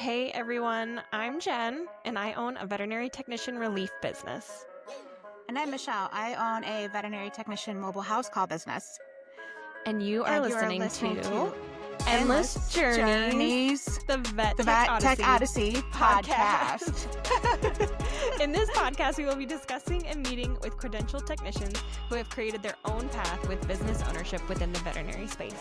Hey everyone, I'm Jen, and I own a veterinary technician relief business. And I'm Michelle. I own a veterinary technician mobile house call business. And you are And you are listening listening to to Endless Endless Journeys, Journeys, the Vet the Tech Vet Tech Odyssey Odyssey podcast. podcast. In this podcast, we will be discussing and meeting with credentialed technicians who have created their own path with business ownership within the veterinary space.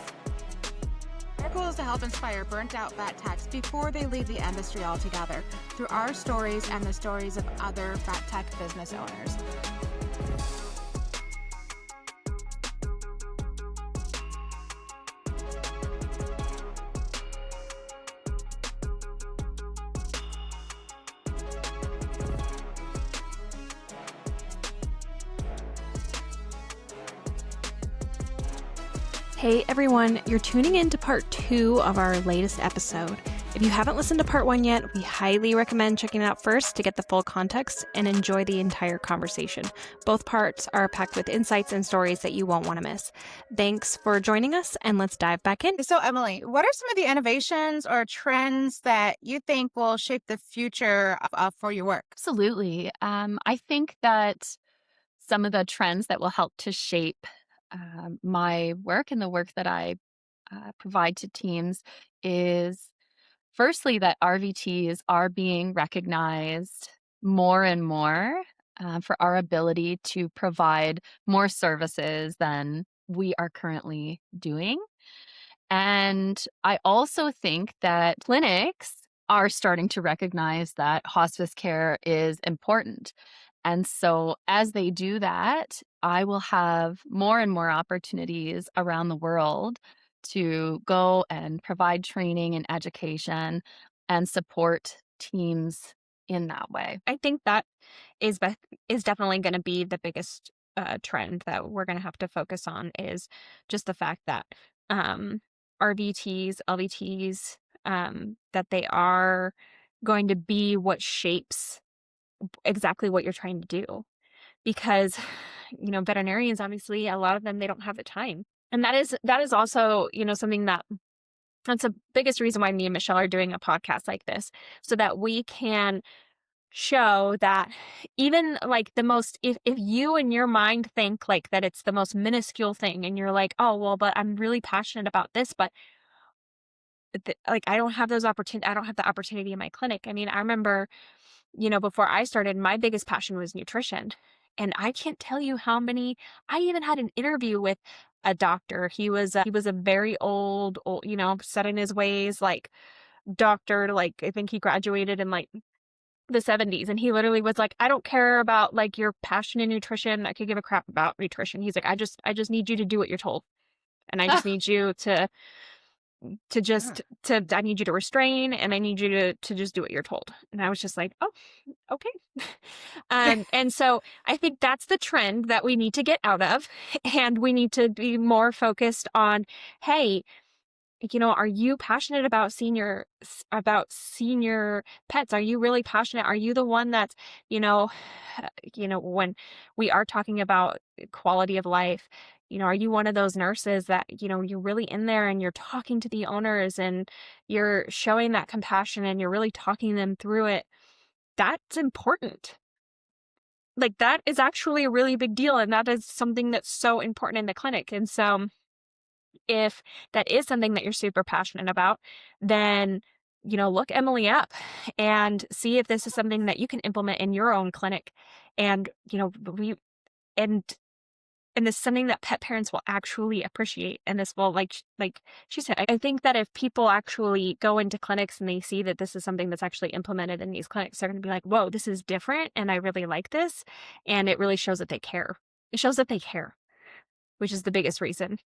Our goal is to help inspire burnt out vet techs before they leave the industry altogether through our stories and the stories of other vet tech business owners. Hey everyone, you're tuning in to part 2 of our latest episode. If you haven't listened to part 1 yet, we highly recommend checking it out first to get the full context and enjoy the entire conversation. Both parts are packed with insights and stories that you won't want to miss. Thanks for joining us, and let's dive back in. So, Emily, what are some of the innovations or trends that you think will shape the future for your work? Absolutely. I think that some of the trends that will help to shape my work and the work that I provide to teams is firstly that RVTs are being recognized more and more for our ability to provide more services than we are currently doing. And I also think that clinics are starting to recognize that hospice care is important. And so, as they do that, I will have more and more opportunities around the world to go and provide training and education and support teams in that way. I think that is definitely going to be the biggest trend that we're going to have to focus on is just the fact that um, RVTs, LVTs, that they are going to be what shapes exactly what you're trying to do. Because, veterinarians, obviously, a lot of them, they don't have the time. And that is also, something that's the biggest reason why me and Michelle are doing a podcast like this, so that we can show that even like the most if you in your mind think like that it's the most minuscule thing and you're like, oh well, but I'm really passionate about this, but like I don't have I don't have the opportunity in my clinic. I mean, I remember, before I started, my biggest passion was nutrition, and I can't tell you how many. I even had an interview with a doctor. He was a very old, set in his ways, like doctor. Like I think he graduated in like the 70s, and he literally was like, I don't care about like your passion in nutrition. I could give a crap about nutrition. He's like, I just need you to do what you're told. And I just need you to I need you to restrain, and I need you to just do what you're told. And I was just like, oh, okay. And so I think that's the trend that we need to get out of. And we need to be more focused on, hey, are you passionate about senior pets? Are you really passionate? Are you the one that's, you know, when we are talking about quality of life, are you one of those nurses that, you're really in there and you're talking to the owners and you're showing that compassion and you're really talking them through it? That's important. Like that is actually a really big deal. And that is something that's so important in the clinic. And so if that is something that you're super passionate about, then, look Emily up and see if this is something that you can implement in your own clinic. And, and, and this is something that pet parents will actually appreciate. And this will, like she said, I think that if people actually go into clinics and they see that this is something that's actually implemented in these clinics, they're going to be like, whoa, this is different. And I really like this. And it really shows that they care. It shows that they care, which is the biggest reason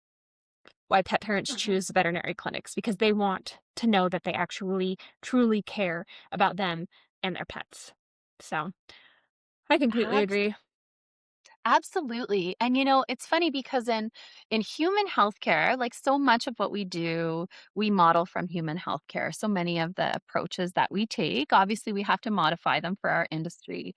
why pet parents choose veterinary clinics, because they want to know that they actually truly care about them and their pets. So I completely Abs- agree. Absolutely. And it's funny because in human healthcare, like so much of what we do, we model from human healthcare. So many of the approaches that we take, obviously we have to modify them for our industry.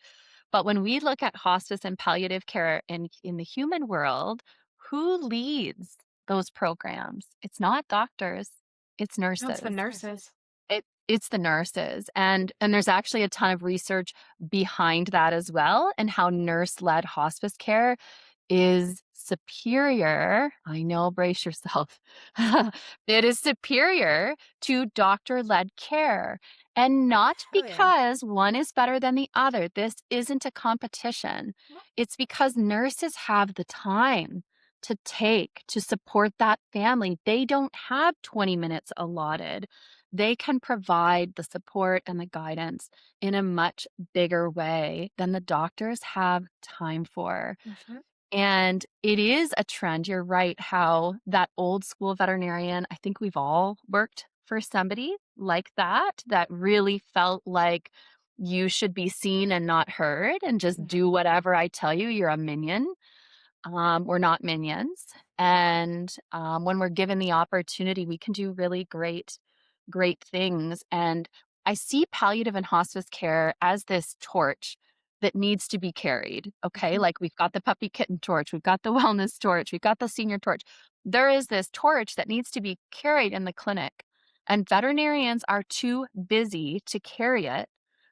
But when we look at hospice and palliative care in the human world, who leads those programs? It's not doctors, it's No, it's the nurses. nurses. It's the nurses, and there's actually a ton of research behind that as well, and how nurse-led hospice care is superior. I know, brace yourself. It is superior to doctor-led care, and not Hell yeah. because one is better than the other. This isn't a competition. It's because nurses have the time to take to support that family. They don't have 20 minutes allotted. They can provide the support and the guidance in a much bigger way than the doctors have time for. Mhm. And it is a trend, you're right, how that old school veterinarian, I think we've all worked for somebody like that, that really felt like you should be seen and not heard and just Mhm. do whatever I tell you, you're a minion. We're not minions. And when we're given the opportunity, we can do really great things. And I see palliative and hospice care as this torch that needs to be carried. Okay. Mhm. Like we've got the puppy kitten torch, we've got the wellness torch, we've got the senior torch. There is this torch that needs to be carried in the clinic. And veterinarians are too busy to carry it.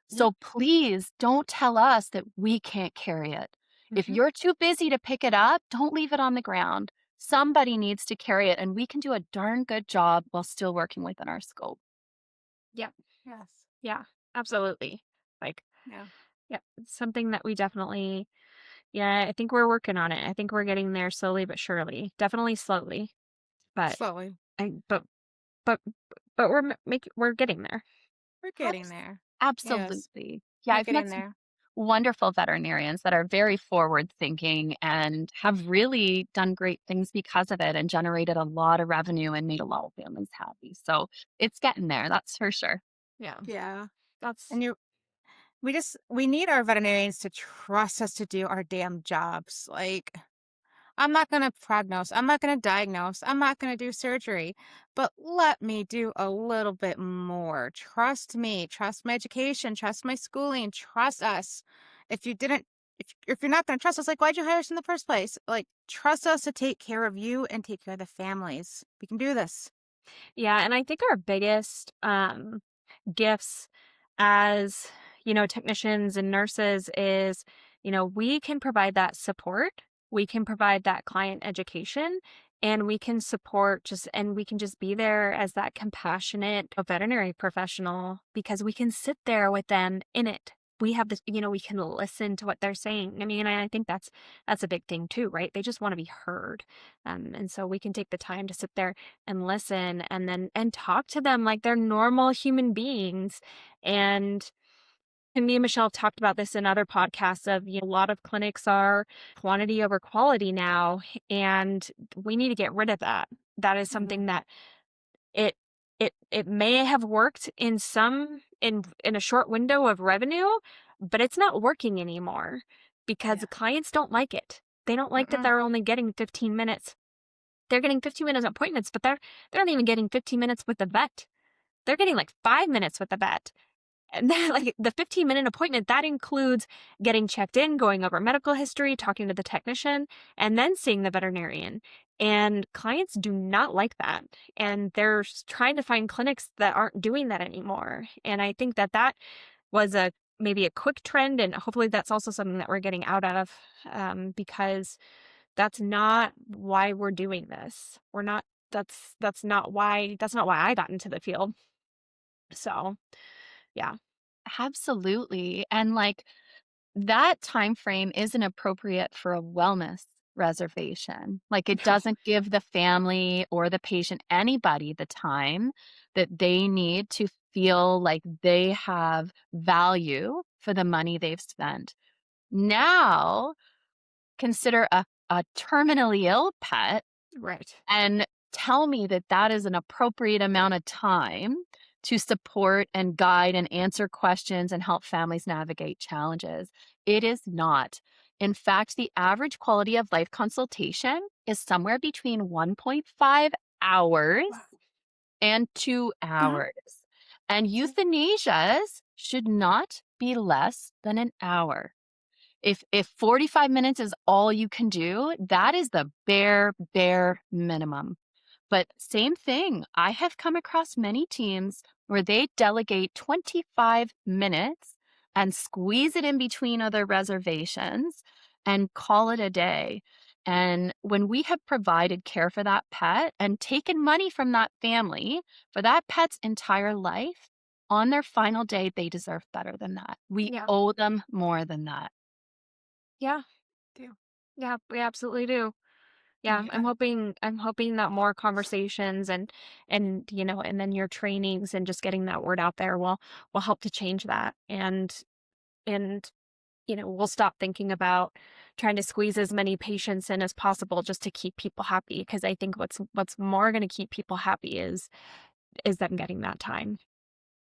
Yep. So please don't tell us that we can't carry it. If Mhm. you're too busy to pick it up, don't leave it on the ground. Somebody needs to carry it, and we can do a darn good job while still working within our scope. Yep. Yes. Yeah. Absolutely. Like, Yeah. yeah, it's something that we definitely, yeah, I think we're working on it. I think we're getting there slowly but surely. Definitely slowly, but Slowly. I, but, but we're getting there. We're getting there. Yes. Absolutely. Yeah, We're I've met getting some there. wonderful veterinarians that are very forward thinking and have really done great things because of it and generated a lot of revenue and made a lot of families happy. So it's getting there, that's for sure. Yeah. Yeah. That's And we need our veterinarians to trust us to do our damn jobs. Like, I'm not going to prognose, I'm not going to diagnose, I'm not going to do surgery, but let me do a little bit more. Trust me, trust my education, trust my schooling, trust us. If you didn't, if you're not going to trust us, like, why'd you hire us in the first place? Like, trust us to take care of you and take care of the families. We can do this. yeah, and I think our biggest gifts as, technicians and nurses is, we can provide that support, we can provide that client education, and we can support and we can just be there as that compassionate veterinary professional because we can sit there with them in it. We have this, we can listen to what they're saying. I mean, I think that's a big thing too, right? They just want to be heard. And so we can take the time to sit there and listen and talk to them like they're normal human beings. And me and Michelle have talked about this in other podcasts of, a lot of clinics are quantity over quality now, and we need to get rid of that. That is Mhm. something that it it may have worked in a short window of revenue, but it's not working anymore because Yeah. the clients don't like it. They don't like that Mm-mm. they're only getting 15 minutes. They're getting 15-minute appointments, but they're not even getting 15 minutes with the vet. They're getting like 5 minutes with the vet. And then, like, the 15-minute appointment, that includes getting checked in, going over medical history, talking to the technician, and then seeing the veterinarian. And clients do not like that. And they're trying to find clinics that aren't doing that anymore. And I think that was maybe a quick trend, and hopefully that's also something that we're getting out of, because that's not why we're doing this. We're not. That's not why I got into the field. So yeah. Absolutely. And like that time frame isn't appropriate for a wellness reservation. Like it No. doesn't give the family or the patient anybody the time that they need to feel like they have value for the money they've spent. Now, consider a terminally ill pet Right. and tell me that that is an appropriate amount of time to support and guide and answer questions and help families navigate challenges. It is not. In fact, the average quality of life consultation is somewhere between 1.5 hours Wow. and 2 Mhm. hours. And euthanasias should not be less than an hour. If 45 minutes is all you can do, that is the bare minimum. But same thing. I have come across many teams where they delegate 25 minutes and squeeze it in between other reservations and call it a day. And when we have provided care for that pet and taken money from that family for that pet's entire life, on their final day, they deserve better than that. We Yeah. owe them more than that. Yeah. Do. Yeah, we absolutely do. Yeah, Yeah. I'm hoping that more conversations and and then your trainings and just getting that word out there will help to change that. And we'll stop thinking about trying to squeeze as many patients in as possible just to keep people happy, because I think what's more going to keep people happy is them getting that time.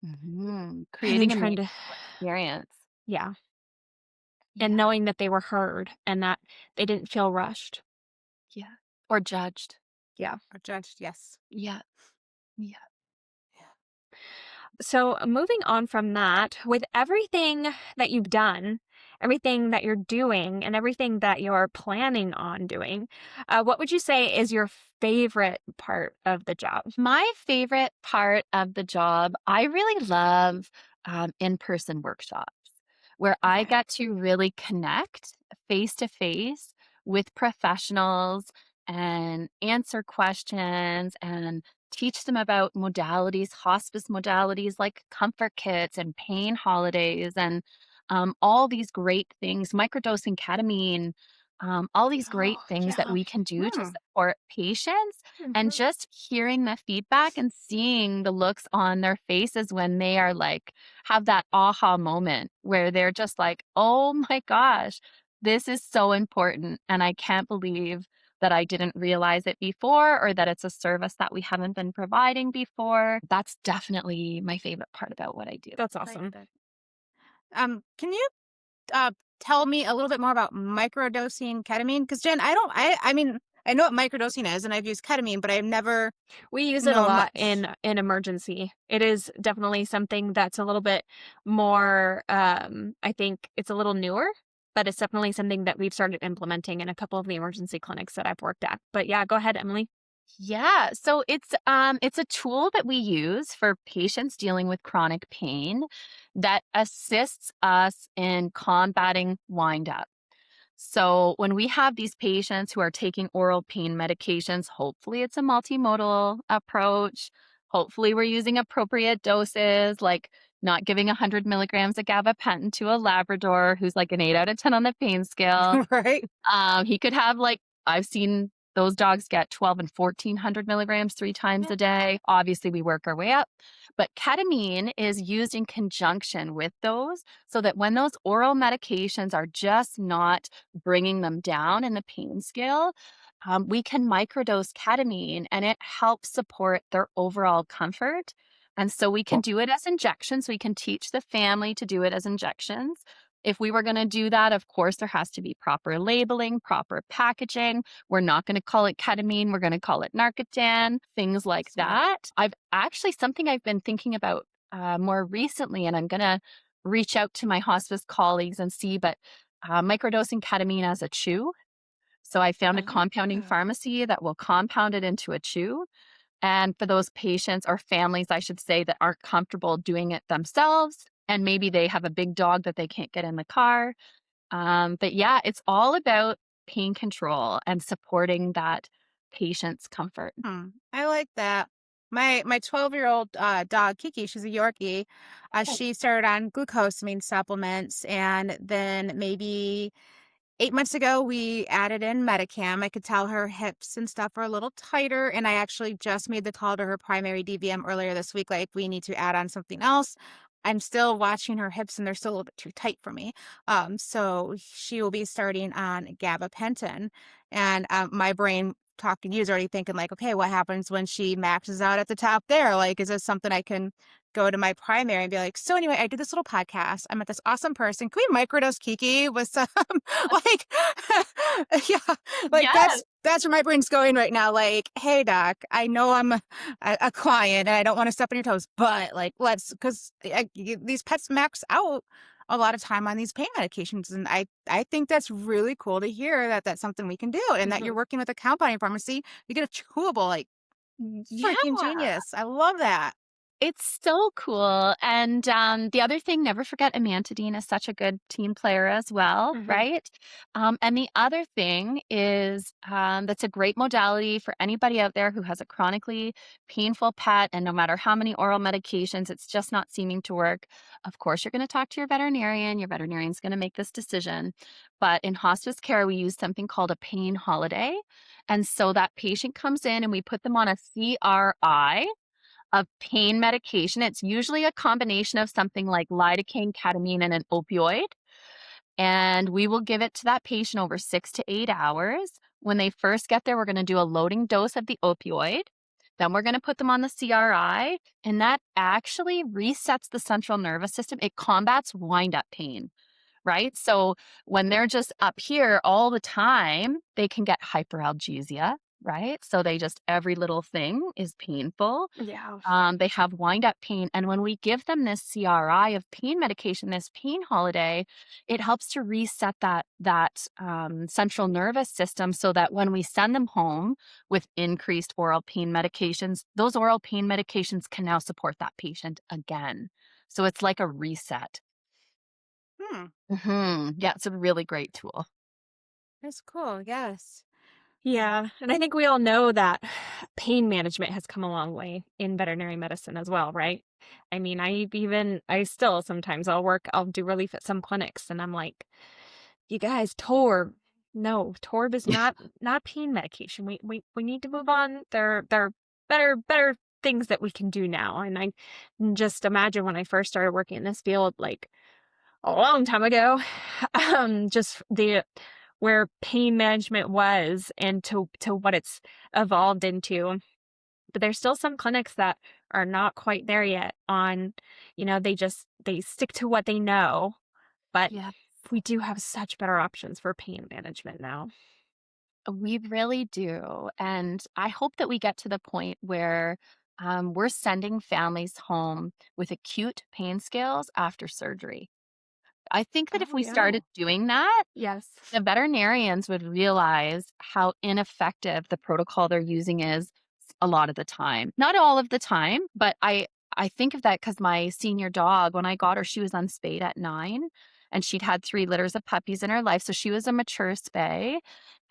And then Creating a trying meaningful to experience. yeah, and Yeah. knowing that they were heard and that they didn't feel rushed. Yeah. Or judged. Yeah. Or judged. Yes. Yeah. Yeah. Yeah. So, moving on from that, with everything that you've done, everything that you're doing, and everything that you're planning on doing, what would you say is your favorite part of the job? My favorite part of the job, I really love in person workshops where I Okay. get to really connect face to face with professionals and answer questions and teach them about modalities, hospice modalities like comfort kits and pain holidays and all these great things, microdosing ketamine, all these great Oh, things that yeah. we can do to Hmm. support patients and Mhm. just hearing the feedback and seeing the looks on their faces when they are like, have that aha moment where they're just like, oh my gosh, this is so important. And I can't believe that I didn't realize it before or that it's a service that we haven't been providing before. That's definitely my favorite part about what I do. That's Like awesome. that. Can you uh, tell me a little bit more about microdosing ketamine? Because Jen, I mean, I know what microdosing is, and I've used ketamine, but I've never We use it a known lot much. in emergency. It is definitely something that's a little bit more, I think it's a little newer, but it's definitely something that we've started implementing in a couple of the emergency clinics that I've worked at. But yeah, go ahead, Emily. Yeah, so it's a tool that we use for patients dealing with chronic pain that assists us in combating wind up. So when we have these patients who are taking oral pain medications, hopefully it's a multimodal approach. Hopefully we're using appropriate doses, like not giving 100 milligrams of gabapentin to a Labrador who's like an 8 out of 10 on the pain scale. Right? He could have like I've seen those dogs get 12 and 1400 milligrams 3 times Yeah. a day. Obviously, we work our way up, but ketamine is used in conjunction with those so that when those oral medications are just not bringing them down in the pain scale, we can microdose ketamine and it helps support their overall comfort. And so we can do it as injections. We can teach the family to do it as injections. If we were going to do that, of course, there has to be proper labeling, proper packaging. We're not going to call it ketamine. We're going to call it Narcotan, things like Smart. that. I've actually something I've been thinking about more recently, and I'm going to reach out to my hospice colleagues and see, but microdosing ketamine as a chew. So I found a compounding Oh. pharmacy that will compound it into a chew. And for those patients or families, I should say, that aren't comfortable doing it themselves, and maybe they have a big dog that they can't get in the car. But yeah, it's all about pain control and supporting that patient's comfort. I like that. My 12-year-old dog Kiki, she's a Yorkie. Oh, She started on glucosamine supplements, and then maybe 8 months ago we added in Medicam. I could tell her hips and stuff are a little tighter, and I actually just made the call to her primary DVM earlier this week. Like, we need to add on something else. I'm still watching her hips, and they're still a little bit too tight for me. So she will be starting on gabapentin, and my brain talking to you is already thinking like, okay, what happens when she maxes out at the top there? Like, is this something I can go to my primary and be like, so anyway, I did this little podcast. I met this awesome person. Can we microdose Kiki with some like yeah, like yes. that's where my brain's going right now. Like, hey doc, I know I'm a client and I don't want to step on your toes, but like let's because these pets max out a lot of time on these pain medications, and I think that's really cool to hear that that's something we can do, and that you're Mhm. working with a compounding pharmacy. You get a chewable like Freaking Yeah. genius. I love that. It's so cool, and, the other thing, never forget amantadine is such a good team player as well, Mhm. right? And the other thing is, that's a great modality for anybody out there who has a chronically painful pet, and no matter how many oral medications, it's just not seeming to work. Of course, you're gonna talk to your veterinarian's gonna make this decision, but in hospice care, we use something called a pain holiday, and so that patient comes in and we put them on a CRI, of pain medication. It's usually a combination of something like lidocaine, ketamine, and an opioid. And we will give it to that patient over 6 to 8 hours. When they first get there, we're going to do a loading dose of the opioid. Then we're going to put them on the CRI, and that actually resets the central nervous system. It combats wind up pain, right? So when they're just up here all the time, they can get hyperalgesia, right? So they just, every little thing is painful. Yeah. They have wind up pain. And when we give them this CRI of pain medication, this pain holiday, it helps to reset that central nervous system so that when we send them home with increased oral pain medications, those oral pain medications can now support that patient again. So it's like a reset. Hmm. Yeah, it's a really great tool. That's cool. Yes. Yeah, and I think we all know that pain management has come a long way in veterinary medicine as well, right? I mean, I still sometimes I'll do relief at some clinics and I'm like, you guys, Torb. No, Torb is not pain medication. We need to move on. There are better things that we can do now. And I just imagine when I first started working in this field, like a long time ago, just the where pain management was and to what it's evolved into. But there's still some clinics that are not quite there yet on, they stick to what they know, but Yeah. we do have such better options for pain management now. We really do. And I hope that we get to the point where we're sending families home with acute pain scales after surgery. I think that if Oh, we yeah. started doing that, Yes. the veterinarians would realize how ineffective the protocol they're using is a lot of the time. Not all of the time, but I think of that because my senior dog, when I got her, she was unspayed at 9 and she'd had 3 litters of puppies in her life. So she was a mature spay.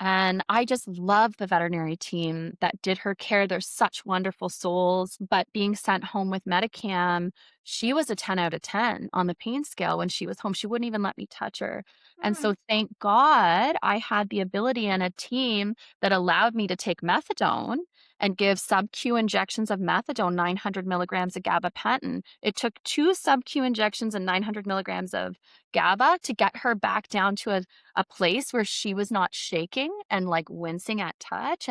And I just love the veterinary team that did her care. They're such wonderful souls. But being sent home with Medicam, she was a 10 out of 10 on the pain scale when she was home. She wouldn't even let me touch her. And Mm. so thank God I had the ability and a team that allowed me to take methadone and give sub-Q injections of methadone, 900 milligrams of gabapentin. It took 2 sub-Q injections and 900 milligrams of GABA to get her back down to a place where she was not shaking and like wincing at touch.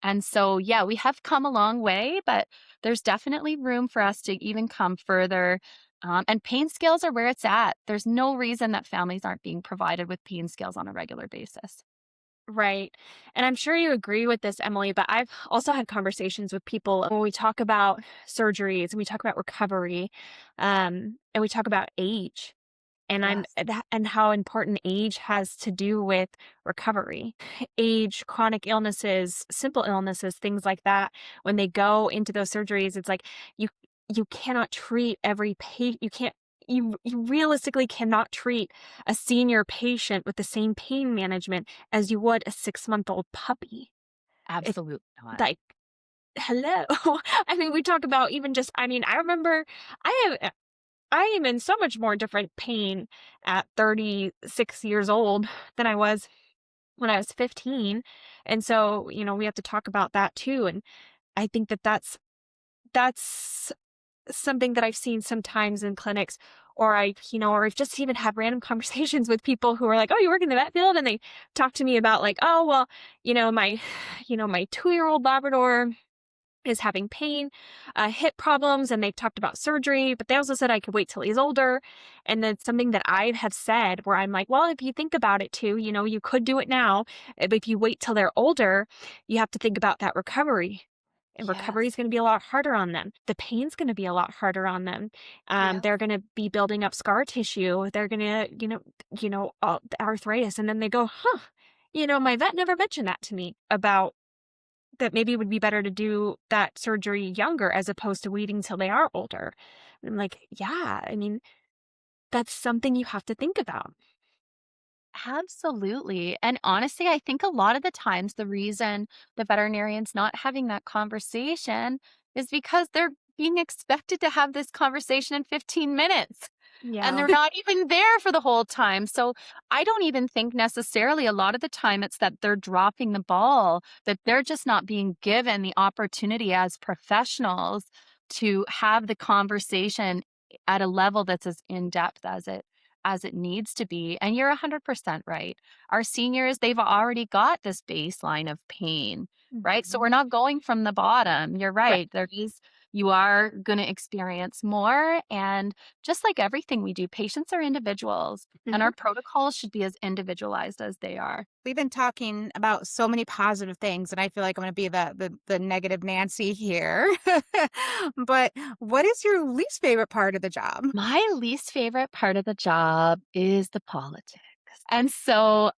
And so, yeah, we have come a long way, but there's definitely room for us to even come further. And pain scales are where it's at. There's no reason that families aren't being provided with pain scales on a regular basis. Right. And I'm sure you agree with this, Emily, but I've also had conversations with people when we talk about surgeries and we talk about recovery, and we talk about age. And Yes, and how important age has to do with recovery. Age, chronic illnesses, simple illnesses, things like that. When they go into those surgeries, it's like you you cannot treat every patient. You realistically cannot treat a senior patient with the same pain management as you would a 6-month-old puppy. It's absolutely not. like, hello. I mean, we talk about even just, I mean, I remember I am in so much more different pain at 36 years old than I was when I was 15. And so, we have to talk about that too. And I think that that's something that I've seen sometimes in clinics, or I've just even had random conversations with people who are like, "Oh, you work in the vet field?" And they talk to me about like, "Oh, well, my, my 2-year-old Labrador is having pain, hip problems, and they've talked about surgery, but they also said I could wait till he's older." And then something that I have said where I'm like, well, if you think about it too, you could do it now. But if you wait till they're older, you have to think about that recovery. And recovery is Yes. going to be a lot harder on them. The pain's going to be a lot harder on them. Yep. They're going to be building up scar tissue. They're going to, the arthritis. And then they go, huh, my vet never mentioned that to me about that maybe it would be better to do that surgery younger as opposed to waiting till they are older. And I'm like, yeah, I mean, that's something you have to think about. Absolutely. And honestly, I think a lot of the times the reason the veterinarian's not having that conversation is because they're being expected to have this conversation in 15 minutes. And Yeah. they're not even there for the whole time. So I don't even think necessarily a lot of the time it's that they're dropping the ball, that they're just not being given the opportunity as professionals to have the conversation at a level that's as in depth as it needs to be. And you're 100% right. Our seniors, they've already got this baseline of pain, right? So Mhm. we're not going from the bottom. You're Right. right. You are going to experience more. And just like everything we do, patients are individuals, and our Mhm. protocols should be as individualized as they are. We've been talking about so many positive things, and I feel like I'm gonna be the negative Nancy here. But what is your least favorite part of the job? My least favorite part of the job is the politics. And so,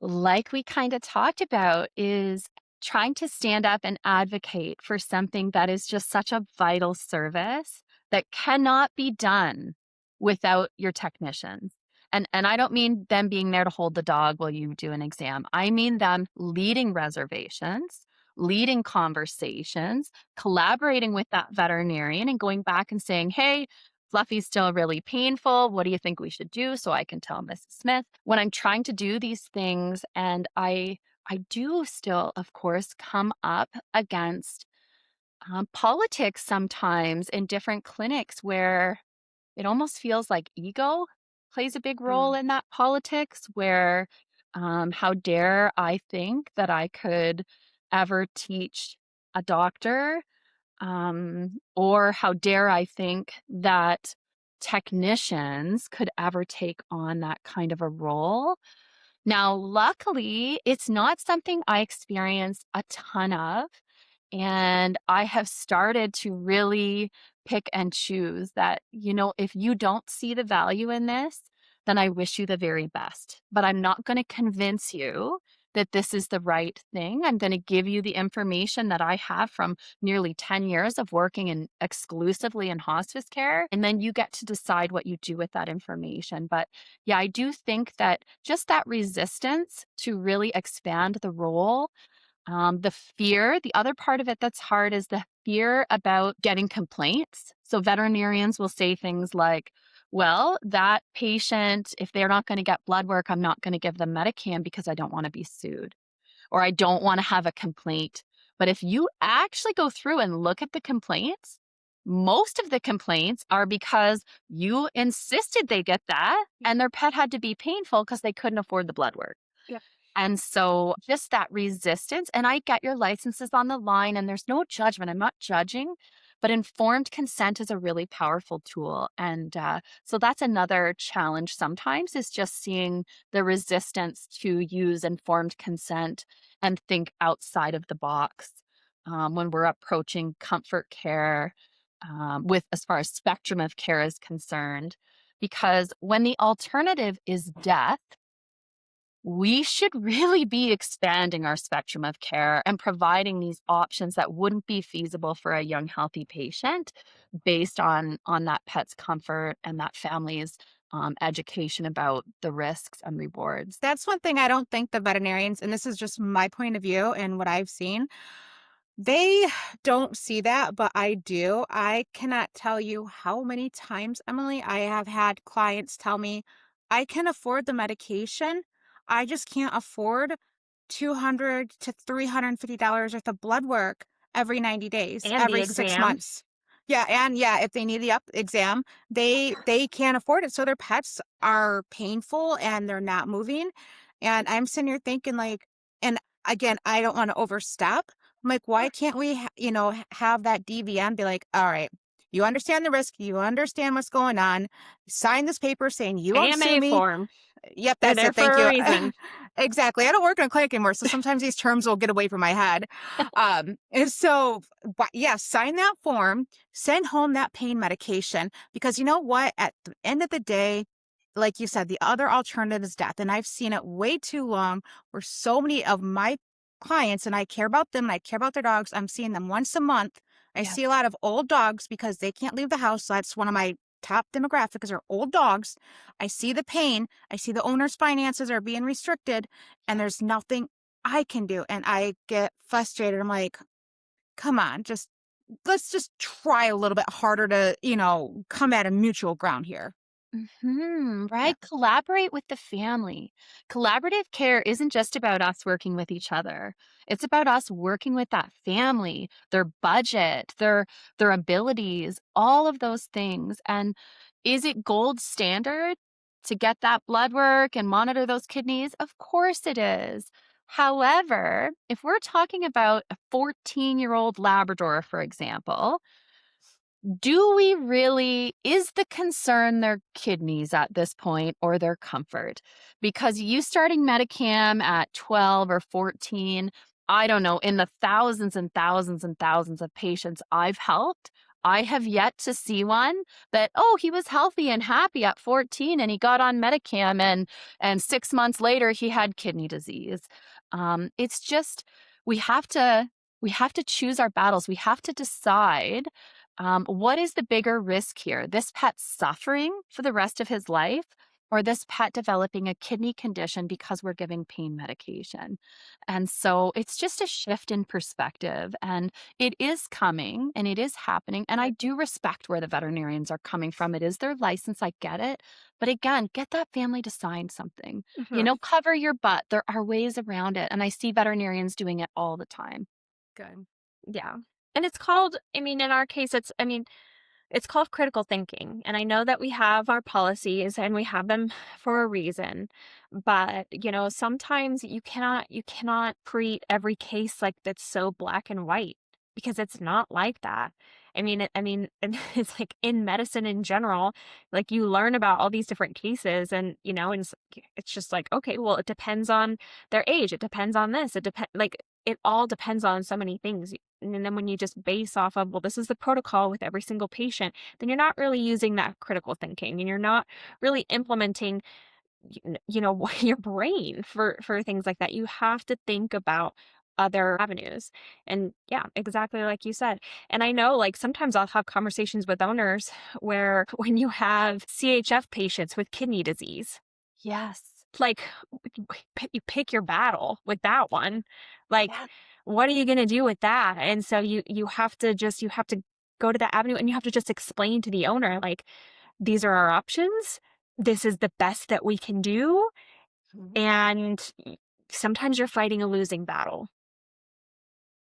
like we kind of talked about, is trying to stand up and advocate for something that is just such a vital service that cannot be done without your technicians. And I don't mean them being there to hold the dog while you do an exam. I mean them leading reservations, leading conversations, collaborating with that veterinarian and going back and saying, "Hey, Fluffy's still really painful. What do you think we should do?" So I can tell Mrs. Smith when I'm trying to do these things. And I do still, of course, come up against politics sometimes in different clinics where it almost feels like ego plays a big role Mm, in that politics, where how dare I think that I could ever teach a doctor, or how dare I think that technicians could ever take on that kind of a role. Now, luckily, it's not something I experience a ton of. And I have started to really pick and choose that, if you don't see the value in this, then I wish you the very best. But I'm not going to convince you that this is the right thing. I'm going to give you the information that I have from nearly 10 years of working in exclusively in hospice care. And then you get to decide what you do with that information. But yeah, I do think that just that resistance to really expand the role, the fear, the other part of it that's hard is the fear about getting complaints. So veterinarians will say things like, well, that patient, if they're not going to get blood work, I'm not going to give them Medicam because I don't want to be sued or I don't want to have a complaint. But if you actually go through and look at the complaints, most of the complaints are because you insisted they get that and their pet had to be painful because they couldn't afford the blood work. Yeah. And so just that resistance, and I get your licenses on the line and there's no judgment. I'm not judging, but informed consent is a really powerful tool. And so that's another challenge sometimes is just seeing the resistance to use informed consent and think outside of the box when we're approaching comfort care with as far as spectrum of care is concerned. Because when the alternative is death, we should really be expanding our spectrum of care and providing these options that wouldn't be feasible for a young healthy patient based on that pet's comfort and that family's education about the risks and rewards. that's one thing I don't think the veterinarians, and this is just my point of view and what I've seen, they don't see that, but I do. I cannot tell you how many times, Emily, I have had clients tell me, "I can afford the medication. I just can't afford 200 to $350 worth of blood work every 90 days, And the every 6 exam. months." Yeah, and yeah, if they need the up exam, they can't afford it. So their pets are painful and they're not moving. And I'm sitting here thinking like, and again, I don't want to overstep. I'm like, why can't we, have that DVM be like, all right, you understand the risk, you understand what's going on, sign this paper saying you won't sue AMA me. form. Yep, They're that's there it. Thank for a you. reason. Exactly. I don't work in a clinic anymore, so sometimes these terms will get away from my head. And so, but yeah, sign that form, send home that pain medication, because you know what? At the end of the day, like you said, the other alternative is death. And I've seen it way too long where so many of my clients and I care about them and I care about their dogs. I'm seeing them once a month. I Yeah. see a lot of old dogs because they can't leave the house. So that's one of my top demographics are old dogs. I see the pain. I see the owner's finances are being restricted and Yeah. there's nothing I can do. And I get frustrated. I'm like, come on, just let's just try a little bit harder to, come at a mutual ground here. Yeah. Right? Collaborate with the family. Collaborative care isn't just about us working with each other. It's about us working with that family, their budget, their abilities, all of those things. And is it gold standard to get that blood work and monitor those kidneys? Of course it is. However, if we're talking about a 14-year-old Labrador, for example, do we really is the concern their kidneys at this point or their comfort? Because you starting Medicam at 12 or 14, I don't know, in the thousands and thousands and thousands of patients I've helped, I have yet to see one that, oh, he was healthy and happy at 14 and he got on Medicam and 6 months later he had kidney disease. It's just we have to we have to choose our battles. We have to decide what is the bigger risk here? This pet suffering for the rest of his life, or this pet developing a kidney condition because we're giving pain medication? And so it's just a shift in perspective. And it is coming and it is happening. And I Good. do respect where the veterinarians are coming from. It is their license. I get it. But again, get that family to sign something. Mhm. Cover your butt. There are ways around it. And I see veterinarians doing it all the time. Good. Yeah. And it's called, in our case, it's called critical thinking. And I know that we have our policies and we have them for a reason. But, sometimes you cannot treat every case like that's so black and white because it's not like that. And it's like in medicine in general, like you learn about all these different cases and it's just like, okay, well, it depends on their age. It depends on this. It all depends on so many things. And then when you just base off of, well, this is the protocol with every single patient, then you're not really using that critical thinking and you're not really implementing, your brain for things like that. You have to think about other avenues. And yeah, exactly like you said. And I know like sometimes I'll have conversations with owners where when you have CHF patients with kidney disease, Yes. like, you pick your battle with that one. Like, Yeah. what are you gonna do with that? And so you have to go to that avenue and you have to just explain to the owner, like, "These are our options. This is the best that we can do, and sometimes you're fighting a losing battle."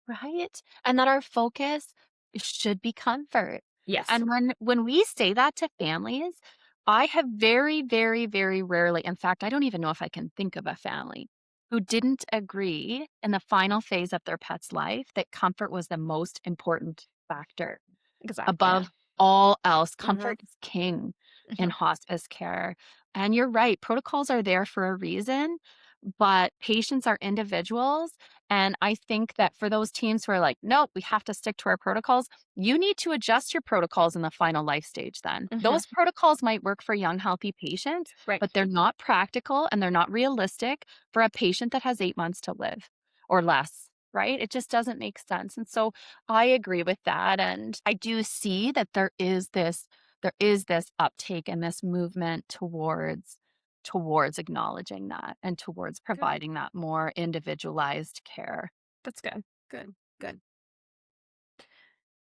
Right? And that our focus should be comfort. Yes, And when we say that to families, I have very, very, very rarely, in fact, I don't even know if I can think of a family who didn't agree in the final phase of their pet's life that comfort was the most important factor. exactly. Above all else, Mhm. comfort is king in Mhm. hospice care. And you're right, protocols are there for a reason, but patients are individuals. And I think that for those teams who are like, nope, we have to stick to our protocols, you need to adjust your protocols in the final life stage then. Mhm. Those protocols might work for young, healthy patients, Right. but they're not practical and they're not realistic for a patient that has 8 months to live or less. Right? It just doesn't make sense. And so I agree with that, and I do see that there is this uptake and this movement towards acknowledging that and towards Good. providing that more individualized care. That's good. Good. Good.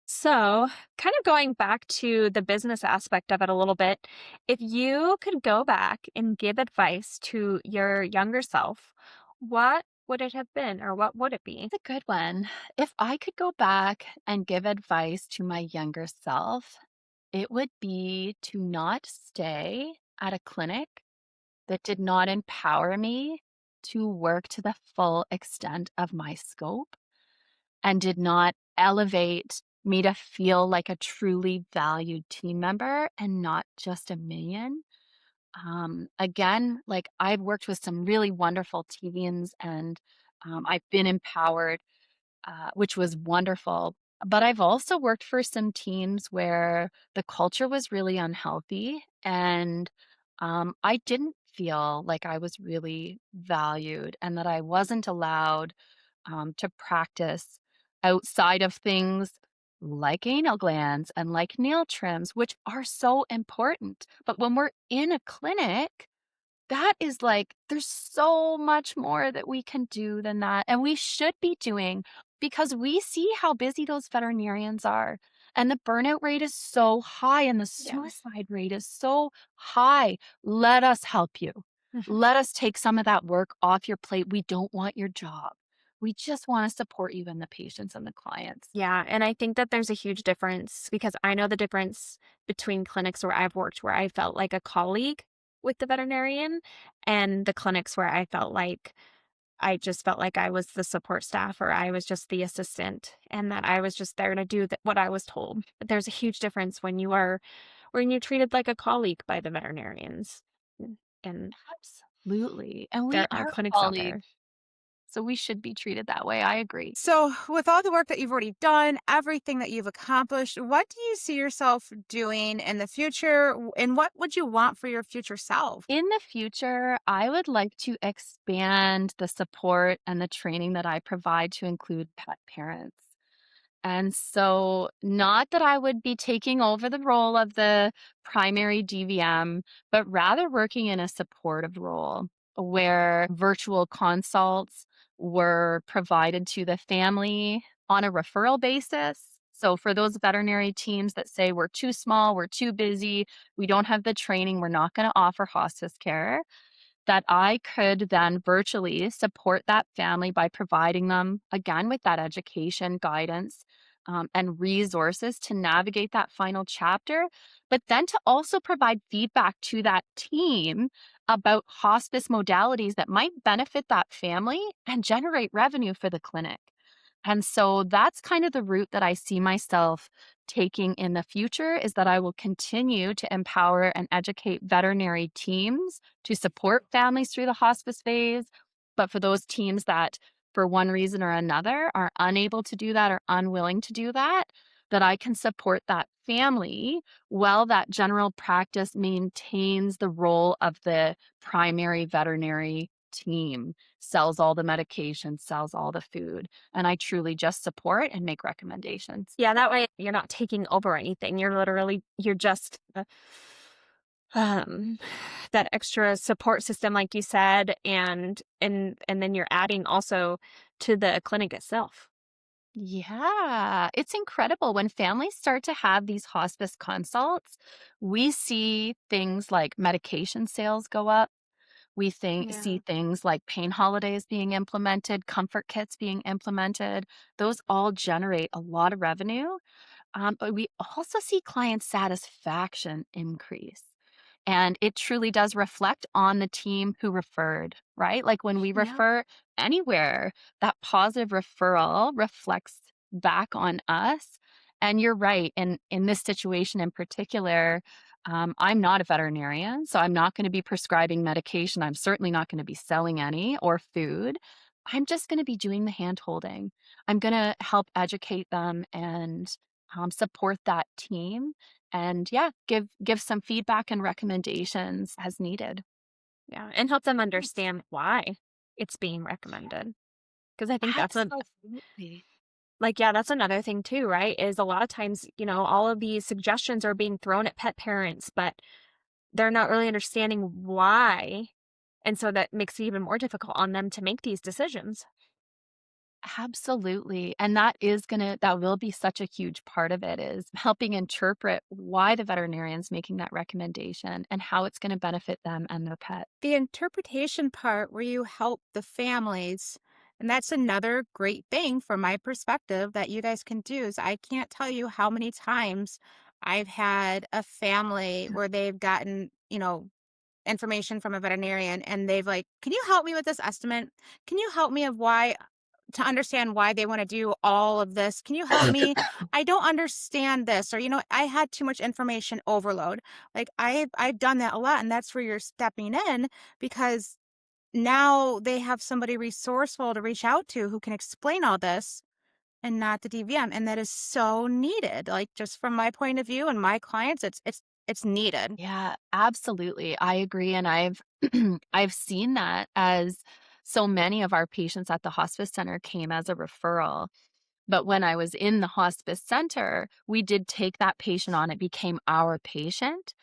So, kind of going back to the business aspect of it a little bit, if you could go back and give advice to your younger self, what would it have been or what would it be? It's a good one. If I could go back and give advice to my younger self, it would be to not stay at a clinic that did not empower me to work to the full extent of my scope and did not elevate me to feel like a truly valued team member and not just a minion. Again, like I've worked with some really wonderful teams and I've been empowered, which was wonderful. But I've also worked for some teams where the culture was really unhealthy and I didn't feel like I was really valued and that I wasn't allowed to practice outside of things like anal glands and like nail trims, which are so important. But when we're in a clinic, that is like, there's so much more that we can do than that. And we should be doing because we see how busy those veterinarians are. And the burnout rate is so high and the Yeah. suicide rate is so high. Let us help you. Mhm. Let us take some of that work off your plate. We don't want your job. We just want to support you and the patients and the clients. Yeah, and I think that there's a huge difference because I know the difference between clinics where I've worked where I felt like a colleague with the veterinarian and the clinics where I felt like I just felt like I was the support staff or I was just the assistant and that I was just there to do what I was told. But there's a huge difference when you're treated like a colleague by the veterinarians. And Absolutely. And we there are are clinics out colleagues. there. So we should be treated that way. I agree. So, with all the work that you've already done, everything that you've accomplished, what do you see yourself doing in the future? And what would you want for your future self? In the future, I would like to expand the support and the training that I provide to include pet parents. And so, not that I would be taking over the role of the primary DVM, but rather working in a supportive role where virtual consults were provided to the family on a referral basis. So, for those veterinary teams that say we're too small, we're too busy, we don't have the training, we're not going to offer hospice care, that I could then virtually support that family by providing them, again, with that education, guidance, and resources to navigate that final chapter, but then to also provide feedback to that team about hospice modalities that might benefit that family and generate revenue for the clinic. And so that's kind of the route that I see myself taking in the future is that I will continue to empower and educate veterinary teams to support families through the hospice phase. But for those teams that, for one reason or another, are unable to do that or unwilling to do that, that I can support that family while that general practice maintains the role of the primary veterinary team, sells all the medication, sells all the food. And I truly just support and make recommendations. Yeah, that way you're not taking over anything. You're just um that extra support system like you said and then you're adding also to the clinic itself. Yeah, it's incredible when families start to have these hospice consults. We see things like medication sales go up. See Yeah. things like pain holidays being implemented, comfort kits being implemented. Those all generate a lot of revenue. But we also see client satisfaction increase. And it truly does reflect on the team who referred, right? Like when we Yeah. refer anywhere, that positive referral reflects back on us. And you're right. And in this situation in particular, I'm not a veterinarian, so I'm not going to be prescribing medication. I'm certainly not going to be selling any or food. I'm just going to be doing the hand holding. I'm going to help educate them and support that team and yeah, give some feedback and recommendations as needed. Yeah, and help them Yes. understand why it's being recommended. Because I think that's a Absolutely. like, yeah, that's another thing too, right? Is a lot of times, all of these suggestions are being thrown at pet parents, but they're not really understanding why. And so that makes it even more difficult on them to make these decisions. Absolutely. And that will be such a huge part of it is helping interpret why the veterinarian's making that recommendation and how it's going to benefit them and their pet. The interpretation part where you help the families, and that's another great thing from my perspective that you guys can do is I can't tell you how many times I've had a family where they've gotten, information from a veterinarian and they've like, "Can you help me with this estimate? Can you help me of why to understand why they want to do all of this? Can you help me? I don't understand this." Or, I had too much information overload. Like I've done that a lot, and that's where you're stepping in because now they have somebody resourceful to reach out to who can explain all this and not the DVM. And that is so needed. Like just from my point of view and my clients, it's needed. Yeah, absolutely. I agree. And I've I've seen that as so many of our patients at the hospice center came as a referral. But when I was in the hospice center, we did take that patient on. It became our patient,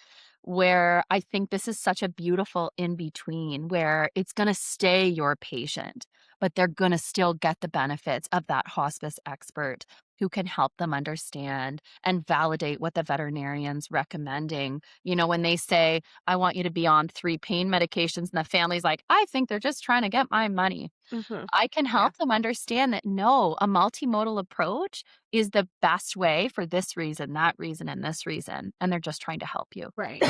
where I think this is such a beautiful in between where it's going to stay your patient, but they're going to still get the benefits of that hospice expert who can help them understand and validate what the veterinarian's recommending. When they say, I want you to be on 3 pain medications, and the family's like, I think they're just trying to get my money. Mhm. I can Yeah. help them understand that no, a multimodal approach is the best way for this reason, that reason, and this reason. And they're just trying to help you. Right.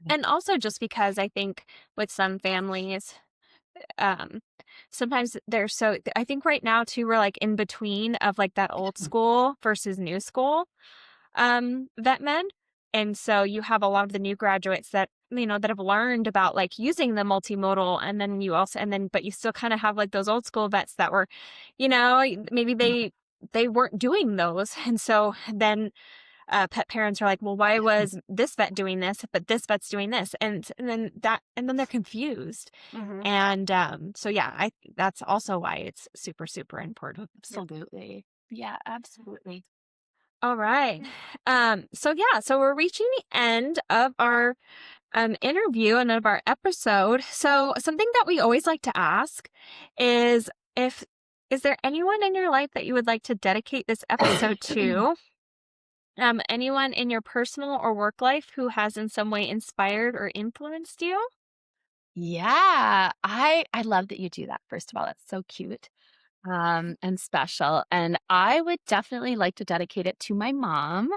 And also just because I think with some families, um, sometimes they're so I think right now too, we're like in between of like that old school versus new school, vet men. And so you have a lot of the new graduates that, that have learned about like using the multimodal. And then but you still kind of have like those old school vets that were, maybe they weren't doing those. And so then pet parents are like, well, why was this vet doing this, but this vet's doing this? And then they're confused. Hmm. And so, yeah, that's also why it's super, super important. Yep. Absolutely. Yeah, absolutely. All right. So we're reaching the end of our interview and of our episode. So something that we always like to ask is if is there anyone in your life that you would like to dedicate this episode to? Anyone in your personal or work life who has in some way inspired or influenced you? Yeah, I love that you do that. First of all, that's so cute, and special. And I would definitely like to dedicate it to my mom.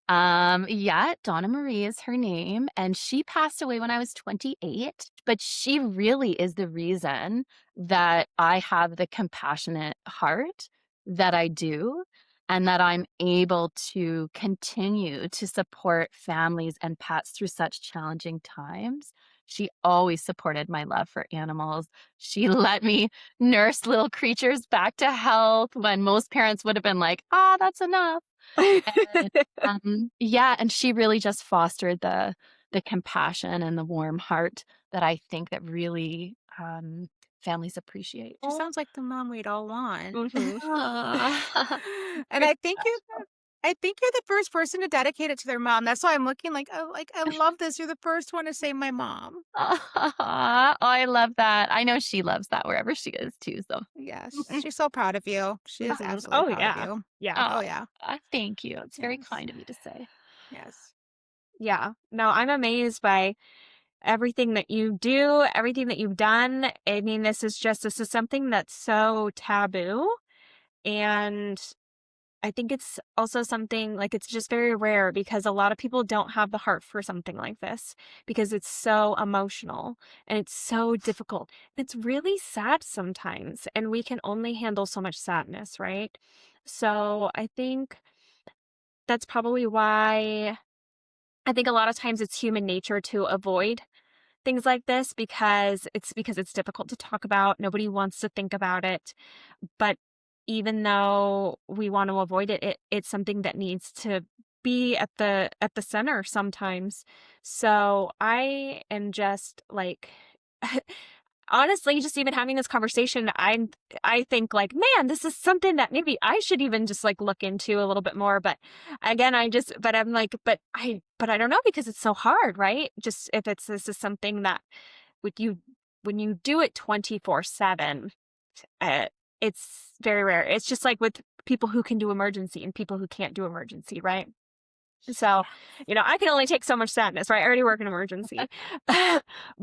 Yeah, Donna Marie is her name, and she passed away when I was 28, but she really is the reason that I have the compassionate heart that I do, and that I'm able to continue to support families and pets through such challenging times. She always supported my love for animals. She let me nurse little creatures back to health when most parents would have been like, "Ah, that's enough." And, yeah, and she really just fostered the compassion and the warm heart that I think that really, families appreciate. She sounds like the mom we'd all want. Mhm. Aw. And You're I think you're the first person to dedicate it to their mom. That's why I'm looking like I love this. You're the first one to say my mom. Aw, oh, I love that. I know she loves that wherever she is too, so. Yes, she's so proud of you. She is Mhm. absolutely Oh, proud of yeah. you. Yeah. Oh Aw, yeah. thank you. It's very Yes. kind of you to say. Yes. Yeah. No, I'm amazed by everything that you do, everything that you've done. I mean, this is something that's so taboo. And I think it's also something like it's just very rare because a lot of people don't have the heart for something like this because it's so emotional and it's so difficult. It's really sad sometimes, and we can only handle so much sadness, right? So I think that's probably why I think a lot of times it's human nature to avoid things like this because it's difficult to talk about. Nobody wants to think about it. But even though we want to avoid it, it's something that needs to be at the center sometimes. So I am just like honestly, just even having this conversation, I think like, man, this is something that maybe I should even just like look into a little bit more. But again, but I'm like, but I don't know because it's so hard, right? Just if this is something that would you when you do it 24/7, uh, it's very rare. It's just like with people who can do emergency and people who can't do emergency, right? So, I can only take so much sadness, right? I already work in emergency.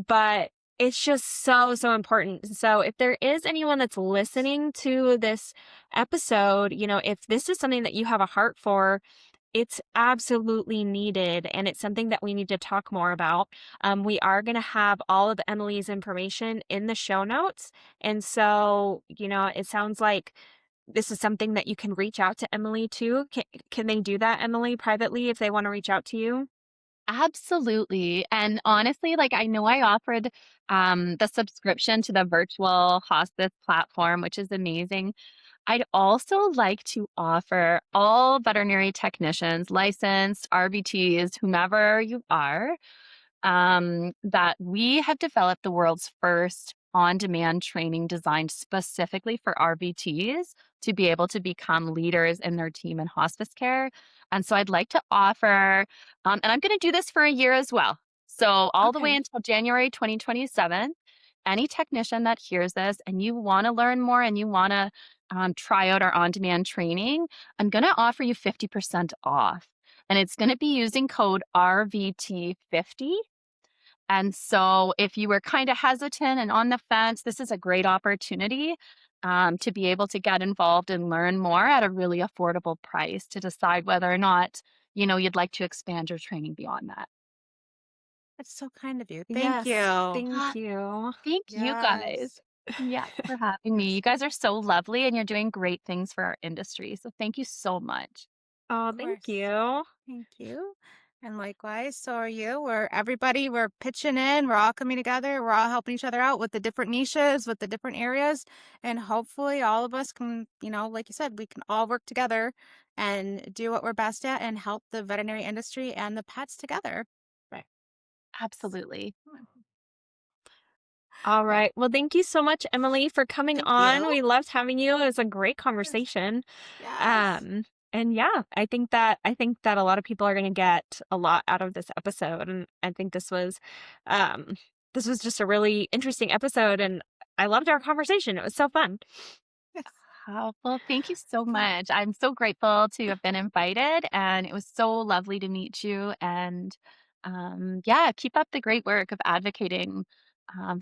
But it's just so, so important. So if there is anyone that's listening to this episode, if this is something that you have a heart for, it's absolutely needed, and it's something that we need to talk more about. We are going to have all of Emily's information in the show notes. And so, it sounds like this is something that you can reach out to Emily too. Can they do that, Emily, privately if they want to reach out to you? Absolutely. And honestly, like I know I offered the subscription to the virtual hospice platform, which is amazing. I'd also like to offer all veterinary technicians, licensed RVTs, whomever you are, that we have developed the world's first on-demand training designed specifically for RVTs to be able to become leaders in their team in hospice care. And so I'd like to offer, and I'm going to do this for a year as well. So all the way Okay. until January 2027, any technician that hears this and you want to learn more and you want to try out our on-demand training, I'm going to offer you 50% off. And it's going to be using code RVT50. And so if you were kind of hesitant and on the fence, this is a great opportunity to be able to get involved and learn more at a really affordable price to decide whether or not, you'd like to expand your training beyond that. That's so kind of you. Thank Yes, you. thank you. Thank you guys. Yes. Yeah, for having me. Yes. You guys are so lovely and you're doing great things for our industry. So thank you so much. Oh, Of thank course. you. Thank you. And likewise, so are you. We're pitching in, we're all coming together, we're all helping each other out with the different niches, with the different areas. And hopefully all of us can, like you said, we can all work together and do what we're best at and help the veterinary industry and the pets together. Right. Absolutely. All Well, right. Well, thank you so much, Emily, for coming thank on. you. We loved having you. It was a great Yes. conversation. Yes. Um, and yeah, I think that a lot of people are going to get a lot out of this episode, and I think um, this was just a really interesting episode, and I loved our conversation. It was so fun. Yes. Oh, well, thank you so Okay. much. I'm so grateful to have been invited, and it was so lovely to meet you. And yeah, keep up the great work of advocating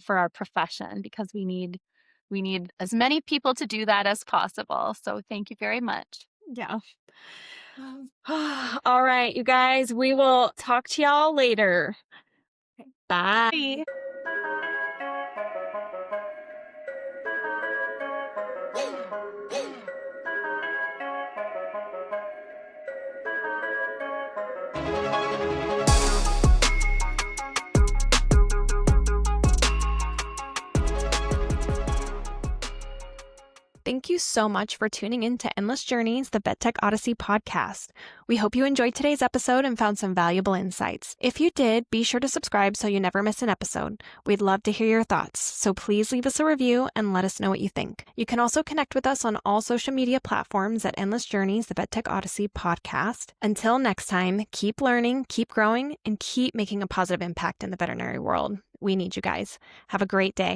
for our profession because we need as many people to do that as possible. So thank you very much. Yeah. Um, All right, you guys. We will talk to y'all later. okay. Bye. Bye. Thank you so much for tuning in to Endless Journeys, the VetTech Odyssey podcast. We hope you enjoyed today's episode and found some valuable insights. If you did, be sure to subscribe so you never miss an episode. We'd love to hear your thoughts, so please leave us a review and let us know what you think. You can also connect with us on all social media platforms at Endless Journeys, the VetTech Odyssey podcast. Until next time, keep learning, keep growing, and keep making a positive impact in the veterinary world. We need you guys. Have a great day.